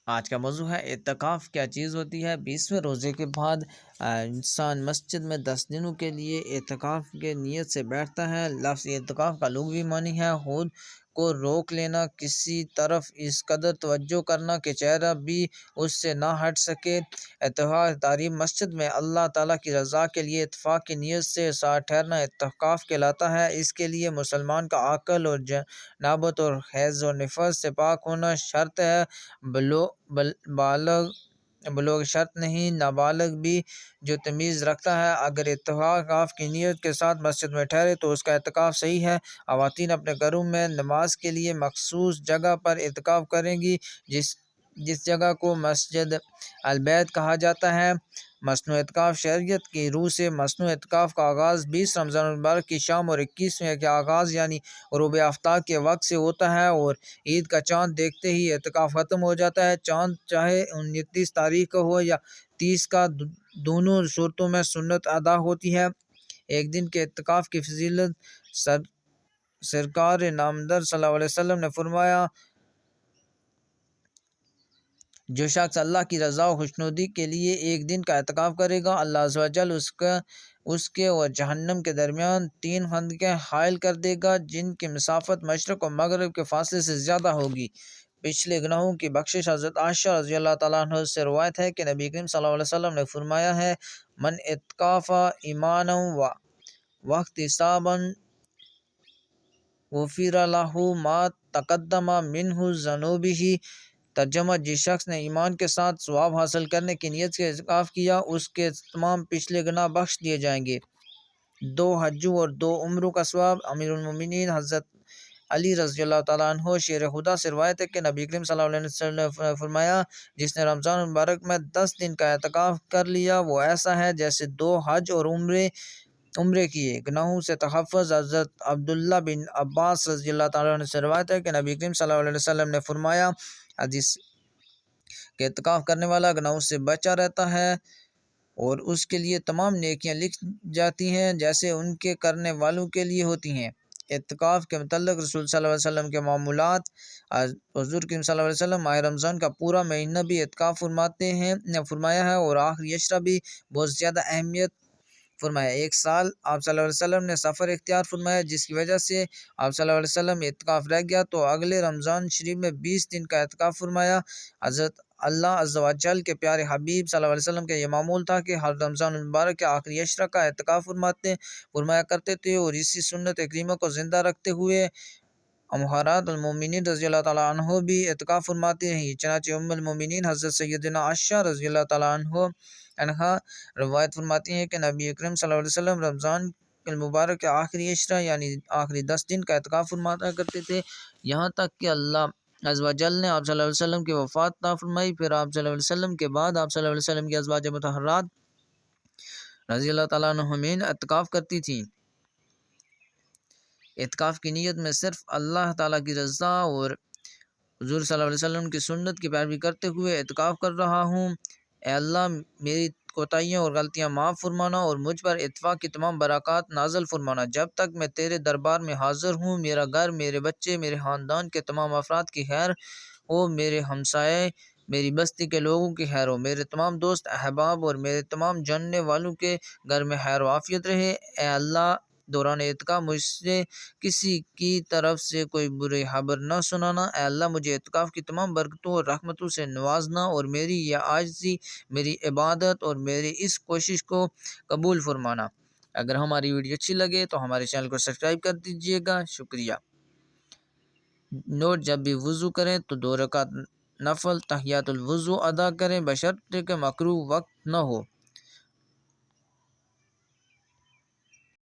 آج کا موضوع ہے اعتکاف کیا چیز ہوتی ہے۔ 20ویں روزے کے بعد انسان مسجد میں 10 دنوں کے لیے اعتکاف کے نیت سے بیٹھتا ہے۔ لفظ اعتکاف کا لغوی معنی ہے خود کو روک لینا، کسی طرف اس قدر توجہ کرنا کہ چہرہ بھی اس سے نہ ہٹ سکے۔ اعتکاف تعریف مسجد میں اللہ تعالیٰ کی رضا کے لیے اتفاق کی نیت سے ساتھ ٹھہرنا اعتکاف کہلاتا ہے۔ اس کے لیے مسلمان کا عقل اور جنابت اور حیض و نفاس سے پاک ہونا شرط ہے۔ بلوغ شرط نہیں، نابالغ بھی جو تمیز رکھتا ہے اگر اعتکاف کی نیت کے ساتھ مسجد میں ٹھہرے تو اس کا اعتکاف صحیح ہے۔ خواتین اپنے گھروں میں نماز کے لیے مخصوص جگہ پر اعتکاف کریں گی جس جگہ کو مسجد البیت کہا جاتا ہے۔ مصنوعی اعتکاف شریعت کی روح سے مصنوعی اعتکاف کا آغاز 20 رمضان المبارک کی شام اور 21ویں کے آغاز یعنی غروب آفتاب کے وقت سے ہوتا ہے اور عید کا چاند دیکھتے ہی اعتکاف ختم ہو جاتا ہے۔ چاند چاہے 29 تاریخ کا ہو یا 30 کا، دونوں صورتوں میں سنت ادا ہوتی ہے۔ ایک دن کے اعتکاف کی فضیلت سرکار نامدار صلی اللہ علیہ وسلم نے فرمایا، جو شخص اللہ کی رضا و خوشنودی کے لیے ایک دن کا اعتکاف کرے گا، اللہ عز و جل اس کے اور جہنم کے درمیان 3 خندقیں حائل کر دے گا جن کی مسافت مشرق و مغرب کے فاصلے سے زیادہ ہوگی۔ پچھلے گناہوں کی بخشش۔ حضرت عائشہ رضی اللہ تعالیٰ عنہ سے روایت ہے کہ نبی کریم صلی اللہ علیہ وسلم نے فرمایا ہے، من اعتکف ایمانا واحتسابا غفر لہ ما تقدم من ذنوبہ۔ ترجمہ، جس شخص نے ایمان کے ساتھ ثواب حاصل کرنے کی نیت سے اعتکاف کیا اس کے تمام پچھلے گناہ بخش دیے جائیں گے۔ 2 حجوں اور 2 عمروں کا ثواب۔ امیر المومنین حضرت علی رضی اللہ تعالیٰ عنہ شیر خدا سے روایت ہے کہ نبی کریم صلی اللہ علیہ وسلم نے فرمایا، جس نے رمضان المبارک میں 10 دن کا اعتکاف کر لیا وہ ایسا ہے جیسے 2 حج اور عمرے کیے۔ گناہوں سے تحفظ۔ حضرت عبداللہ بن عباس رضی اللہ تعالیٰ عنہ سے روایت ہے کہ نبی کریم صلی اللہ علیہ وسلم نے فرمایا، حدیث کہ اعتکاف کرنے والا گناہوں سے بچا رہتا ہے اور اس کے لیے تمام نیکیاں لکھ جاتی ہیں جیسے ان کے کرنے والوں کے لیے ہوتی ہیں۔ اعتکاف کے متعلق رسول صلی اللہ علیہ وسلم کے معمولات۔ حضور کریم صلی اللہ علیہ وسلم ماہ رمضان کا پورا مہینہ بھی اعتکاف فرمایا ہے اور آخری عشرہ بھی بہت زیادہ اہمیت فرمایا۔ 1 سال آپ صلی اللہ علیہ وسلم نے سفر اختیار فرمایا جس کی وجہ سے آپ صلی اللہ علیہ وسلم اعتکاف رہ گیا تو اگلے رمضان شریف میں 20 دن کا اعتکاف فرمایا۔ حضرت اللہ عز و جل کے پیارے حبیب صلی اللہ علیہ وسلم کا یہ معمول تھا کہ ہر رمضان المبارک کے آخری عشرہ کا اعتکاف فرمایا کرتے تھے اور اسی سنت کریمہ کو زندہ رکھتے ہوئے امہات المومنین رضی اللہ تعالیٰ عنہ بھی اعتکاف فرماتے ہیں۔ چنانچہ ام المومنین حضرت سیدنا عائشہ رضی اللہ تعالیٰ عنہ روایت فرماتی ہیں کہ نبی اکرم صلی اللہ علیہ وسلم رمضان المبارک کے آخری عشرہ یعنی آخری 10 دن کا اعتکاف فرمایا کرتے تھے، یہاں تک کہ اللہ عز و جل نے آپ صلی اللہ علیہ وسلم کی وفات عطا فرمائی۔ پھر آپ صلی اللہ علیہ وسلم کے بعد آپ صلی اللہ علیہ وسلم کی ازواج مطہرات رضی اللہ تعالیٰ عنہن اعتکاف کرتی تھیں۔ اعتکاف کی نیت میں صرف اللہ تعالیٰ کی رضا اور حضور صلی اللہ علیہ وسلم کی سنت کی پیروی کرتے ہوئے اعتکاف کر رہا ہوں۔ اے اللہ، میری کوتاہیاں اور غلطیاں معاف فرمانا اور مجھ پر اتفاق کی تمام برکات نازل فرمانا۔ جب تک میں تیرے دربار میں حاضر ہوں میرا گھر، میرے بچے، میرے خاندان کے تمام افراد کی خیر ہو، میرے ہمسائے، میری بستی کے لوگوں کی خیر ہو، میرے تمام دوست احباب اور میرے تمام جاننے والوں کے گھر میں خیر و عافیت رہے۔ اے اللہ، دوران اعتکاف مجھ سے کسی کی طرف سے کوئی بری خبر نہ سنانا۔ اے اللہ، مجھے اعتکاف کی تمام برکتوں اور رحمتوں سے نوازنا اور میری یہ عاجزی، میری عبادت اور میری اس کوشش کو قبول فرمانا۔ اگر ہماری ویڈیو اچھی لگے تو ہمارے چینل کو سبسکرائب کر دیجیے گا، شکریہ۔ نوٹ: جب بھی وضو کریں تو 2 رکعت نفل تحیات الوضو ادا کریں بشرطے کہ مکروہ وقت نہ ہو۔